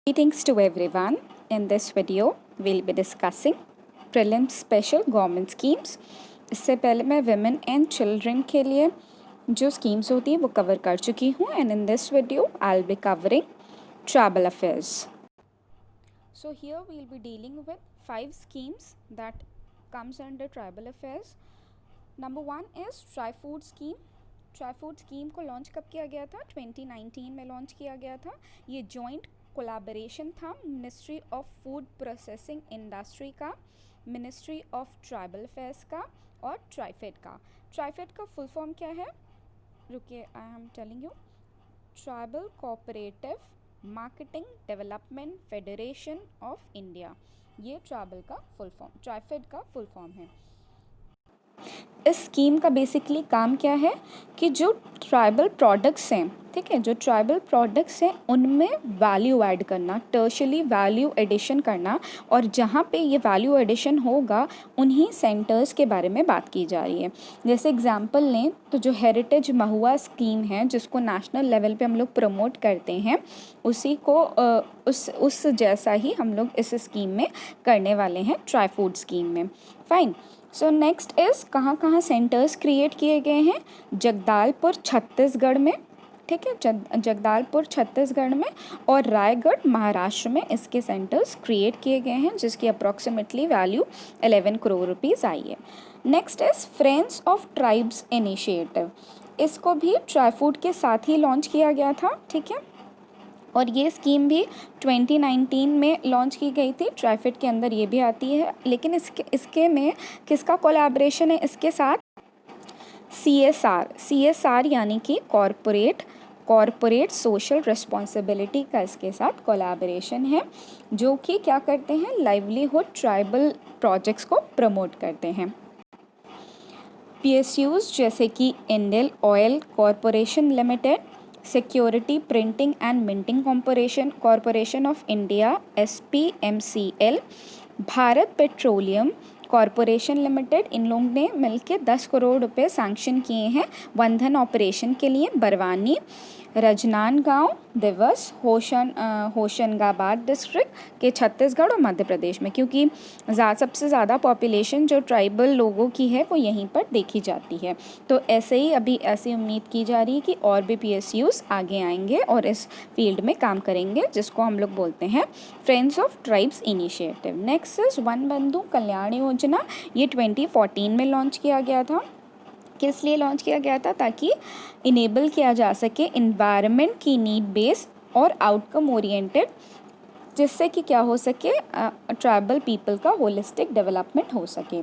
Greetings to everyone. In this video, we'll be discussing prelims special government schemes. इससे पहले मैं women and children के लिए जो schemes होती हैं वो cover कर चुकी हूँ and in this video, I'll be covering tribal affairs. So here we'll be dealing with 5 schemes that comes under tribal affairs. Number 1 is Tri-Food scheme. Trifood scheme को लॉन्च कब किया गया था? 2019 में लॉन्च किया गया था. ये जॉइंट कोलैबोरेशन था ministry of food processing industry का, मिनिस्ट्री ऑफ ट्राइबल अफेयर्स का और ट्राइफेड का. ट्राइफेड का फुल फॉर्म क्या है? रुकिए, I am telling you. Tribal cooperative marketing development federation of India. ये ट्राइबल का फुल फॉर्म, ट्राइफेड का फुल फॉर्म है. इस स्कीम का बेसिकली काम क्या है कि जो ट्राइबल प्रोडक्ट्स हैं, ठीक है, जो ट्राइबल प्रोडक्ट्स हैं उनमें वैल्यू ऐड करना, टर्शली वैल्यू एडिशन करना, और जहाँ पे ये वैल्यू एडिशन होगा उन्हीं सेंटर्स के बारे में बात की जा रही है. जैसे एग्जांपल लें तो जो हेरिटेज महुआ स्कीम है जिसको नेशनल लेवल पे हम लोग प्रमोट करते हैं, उसी को उस जैसा ही हम लोग इस स्कीम में करने वाले हैं ट्राईफूड स्कीम में. फाइन. सो नेक्स्ट इज़ कहाँ कहाँ सेंटर्स क्रिएट किए गए हैं? जगदलपुर छत्तीसगढ़ में, ठीक है, जगदलपुर छत्तीसगढ़ में और रायगढ़ महाराष्ट्र में इसके सेंटर्स क्रिएट किए गए हैं जिसकी अप्रॉक्सीमेटली वैल्यू 11 करोड़ रुपीज़ आई है. Next is friends of tribes initiative. इसको भी ट्राईफूड के साथ ही लॉन्च किया गया था, ठीक है, और ये स्कीम भी 2019 में लॉन्च की गई थी. ट्राइफेड के अंदर ये भी आती है, लेकिन इसके में किसका कोलैबोरेशन है इसके साथ? CSR यानी कि कॉरपोरेट सोशल रिस्पॉन्सिबिलिटी का इसके साथ कोलैबोरेशन है, जो कि क्या करते हैं? लाइवलीहुड ट्राइबल प्रोजेक्ट्स को प्रमोट करते हैं. PSUs जैसे कि Indian Oil Corporation Limited, Security Printing and Minting Corporation of India SPMCL, Bharat Petroleum Corporation Limited, इन लोगों ने मिलकर 10 करोड़ रुपए सैंक्शन किए हैं वंधन ऑपरेशन के लिए. बरवानी, राजनांदगांव, देवस, होशंगाबाद डिस्ट्रिक्ट के छत्तीसगढ़ और मध्य प्रदेश में, क्योंकि सबसे ज़्यादा पॉपुलेशन जो ट्राइबल लोगों की है वो यहीं पर देखी जाती है. तो ऐसे ही अभी ऐसी उम्मीद की जा रही है कि और भी PSUs आगे आएंगे और इस फील्ड में काम करेंगे, जिसको हम लोग बोलते हैं friends of tribes initiative. Next is one बंधु कल्याण योजना. ये 2014 में लॉन्च किया गया था. किस लिए लॉन्च किया गया था? ताकि इनेबल किया जा सके इन्वायरमेंट की नीड बेस और आउटकम ओरिएंटेड, जिससे कि क्या हो सके, ट्राइबल पीपल का होलिस्टिक डेवलपमेंट हो सके.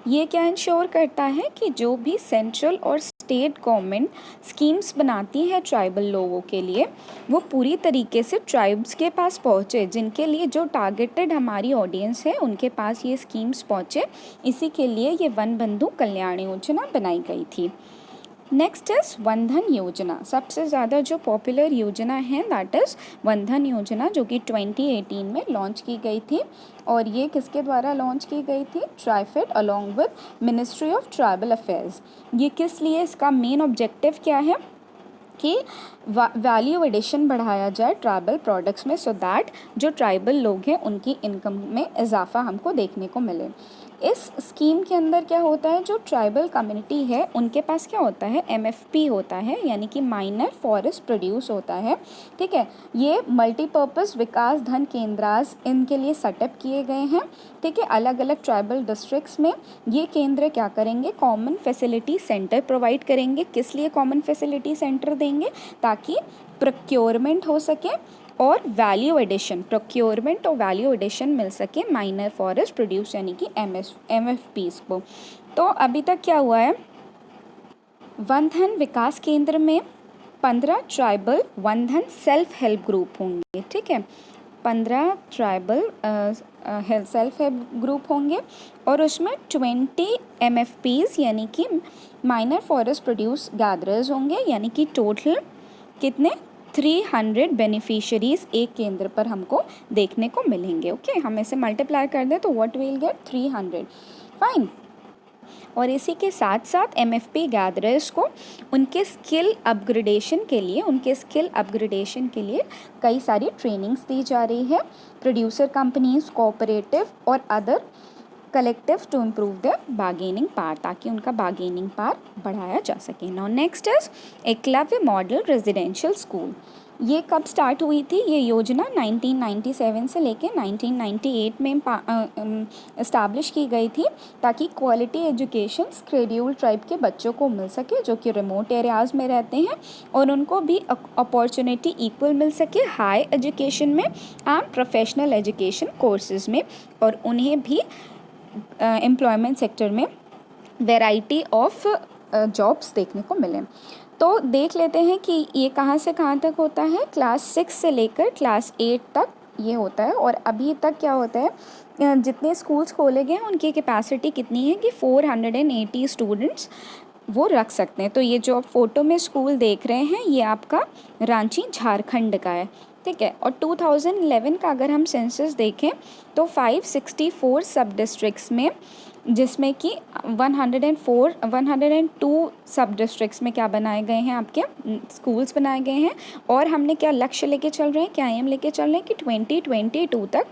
ये क्या इंश्योर करता है कि जो भी सेंट्रल और स्टेट गवर्नमेंट स्कीम्स बनाती है ट्राइबल लोगों के लिए, वो पूरी तरीके से ट्राइब्स के पास पहुँचे, जिनके लिए जो टारगेटेड हमारी ऑडियंस है उनके पास ये स्कीम्स पहुँचे. इसी के लिए ये वन बंधु कल्याण योजना बनाई गई थी. नेक्स्ट इज वंधन योजना. सबसे ज़्यादा जो पॉपुलर योजना है दैट इज़ वंधन योजना, जो कि 2018 में लॉन्च की गई थी. और ये किसके द्वारा लॉन्च की गई थी? TRIFED along with ministry of tribal affairs. ये किस लिए, इसका मेन ऑब्जेक्टिव क्या है कि वैल्यू एडिशन बढ़ाया जाए ट्राइबल प्रोडक्ट्स में, सो दैट जो ट्राइबल लोग हैं उनकी इनकम में इजाफा हमको देखने को मिले. इस स्कीम के अंदर क्या होता है, जो ट्राइबल कम्युनिटी है उनके पास क्या होता है? MFP होता है, यानी कि माइनर फॉरेस्ट प्रोड्यूस होता है, ठीक है. ये मल्टीपर्पज़ विकास धन केंद्रास इनके लिए सेटअप किए गए हैं, ठीक है. अलग अलग ट्राइबल डिस्ट्रिक्ट्स में ये केंद्र क्या करेंगे? कॉमन फैसिलिटी सेंटर प्रोवाइड करेंगे. किस लिए कॉमन फैसिलिटी सेंटर देंगे? ताकि प्रोक्योरमेंट हो सके और वैल्यू एडिशन, प्रोक्योरमेंट और वैल्यू एडिशन मिल सके माइनर फॉरेस्ट प्रोड्यूस यानी कि MFPs को. तो अभी तक क्या हुआ है? वनधन विकास केंद्र में 15 ट्राइबल वनधन सेल्फ हेल्प ग्रुप होंगे, ठीक है. 15 ट्राइबल सेल्फ हेल्प ग्रुप होंगे और उसमें 20 MFPs यानी कि माइनर फॉरेस्ट प्रोड्यूस गैदरर्स होंगे, यानी कि टोटल कितने? 300 बेनिफिशरीज एक केंद्र पर हमको देखने को मिलेंगे. ओके, हम इसे मल्टीप्लाई कर दें तो व्हाट विल गेट? 300. फाइन. और इसी के साथ साथ MFP गैदरर्स को उनके स्किल अपग्रेडेशन के लिए कई सारी ट्रेनिंग्स दी जा रही है, प्रोड्यूसर कंपनीज, कोऑपरेटिव और other collective to improve their bargaining power, ताकि उनका बार्गेनिंग पावर बढ़ाया जा सके। Now next is Eklavya model residential school. ये कब स्टार्ट हुई थी? ये योजना 1997 से लेके 1998 में इस्टेब्लिश की गई थी, ताकि क्वालिटी एजुकेशन शेड्यूल ट्राइब के बच्चों को मिल सके जो कि रिमोट एरियाज़ में रहते हैं, और उनको भी अपॉर्चुनिटी इक्वल मिल सके हाई एजुकेशन में एंड प्रोफेशनल एजुकेशन कोर्सेज में, और उन्हें भी एम्प्लॉयमेंट सेक्टर में वैरायटी ऑफ जॉब्स देखने को मिले। तो देख लेते हैं कि ये कहाँ से कहाँ तक होता है। क्लास 6 से लेकर क्लास 8 तक ये होता है, और अभी तक क्या होता है, जितने स्कूल्स खोले गए हैं उनकी कैपेसिटी कितनी है कि 480 स्टूडेंट्स वो रख सकते हैं। तो ये जो आप फोटो में स्कूल देख रहे हैं ये आपका रांची झारखंड का है, ठीक है। और 2011 का अगर हम सेंसस देखें तो 564 सब डिस्ट्रिक्ट्स में, जिसमें कि 102 सब डिस्ट्रिक्ट्स में क्या बनाए गए हैं, आपके स्कूल्स बनाए गए हैं। और हमने क्या लक्ष्य लेके चल रहे हैं, क्या एम लेके चल रहे हैं कि 2022 तक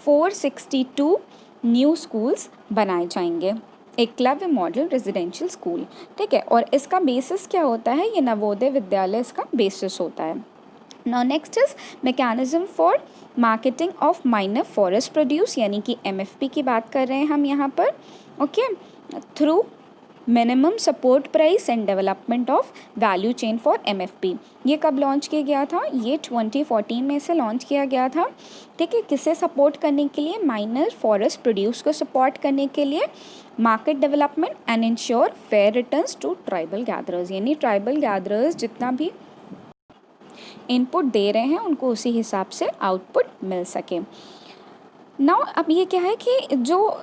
462 न्यू स्कूल्स बनाए जाएंगे, एकलव्य मॉडल रेजिडेंशियल स्कूल, ठीक है। और इसका बेसिस क्या होता है, ये नवोदय विद्यालय इसका बेसिस होता है। Now next is mechanism for marketing of minor forest produce, यानी कि MFP की बात कर रहे हैं हम यहाँ पर, okay, through minimum support price and development of value chain for MFP। ये कब लॉन्च किया गया था? ये 2014 में से लॉन्च किया गया था, ठीक है। किसे सपोर्ट करने के लिए? माइनर फॉरेस्ट प्रोड्यूस को सपोर्ट करने के लिए, market development and ensure fair returns to tribal gatherers, यानी ट्राइबल गैदरर्स जितना भी इनपुट दे रहे हैं उनको उसी हिसाब से आउटपुट मिल सके। नाउ अब ये क्या है कि जो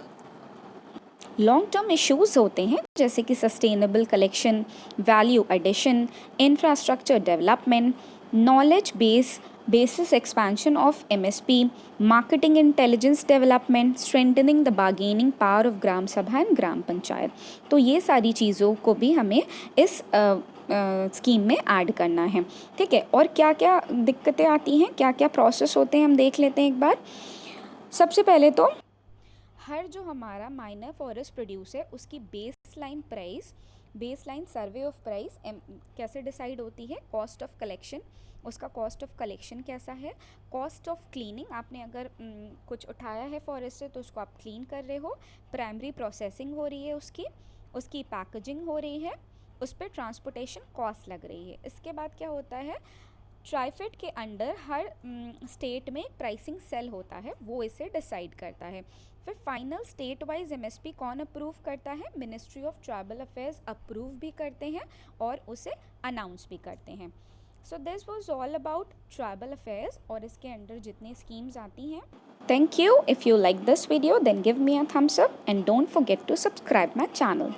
लॉन्ग टर्म इश्यूज़ होते हैं जैसे कि sustainable collection, value addition, infrastructure development, knowledge basis expansion of MSP, marketing intelligence development, strengthening the bargaining power of gram sabha and ग्राम पंचायत, तो ये सारी चीज़ों को भी हमें इस स्कीम में ऐड करना है, ठीक है। और क्या क्या दिक्कतें आती हैं, क्या क्या प्रोसेस होते हैं, हम देख लेते हैं एक बार। सबसे पहले तो हर जो हमारा माइनर फॉरेस्ट प्रोड्यूस है उसकी बेसलाइन सर्वे ऑफ प्राइस कैसे डिसाइड होती है, कॉस्ट ऑफ कलेक्शन, उसका कॉस्ट ऑफ कलेक्शन कैसा है, कॉस्ट ऑफ क्लीनिंग, आपने अगर कुछ उठाया है फॉरेस्ट से तो उसको आप क्लीन कर रहे हो, प्राइमरी प्रोसेसिंग हो रही है उसकी पैकेजिंग हो रही है, उस पर ट्रांसपोर्टेशन कॉस्ट लग रही है। इसके बाद क्या होता है, ट्राइफेड के अंडर हर स्टेट में प्राइसिंग सेल होता है, वो इसे डिसाइड करता है। फिर फाइनल स्टेट वाइज MSP कौन अप्रूव करता है? Ministry of tribal affairs approve भी करते हैं और उसे अनाउंस भी करते हैं। So this was all about tribal affairs और इसके अंडर जितनी स्कीम्स आती हैं। Thank you. If you like this video then give me a thumbs up and don't forget to subscribe my channel.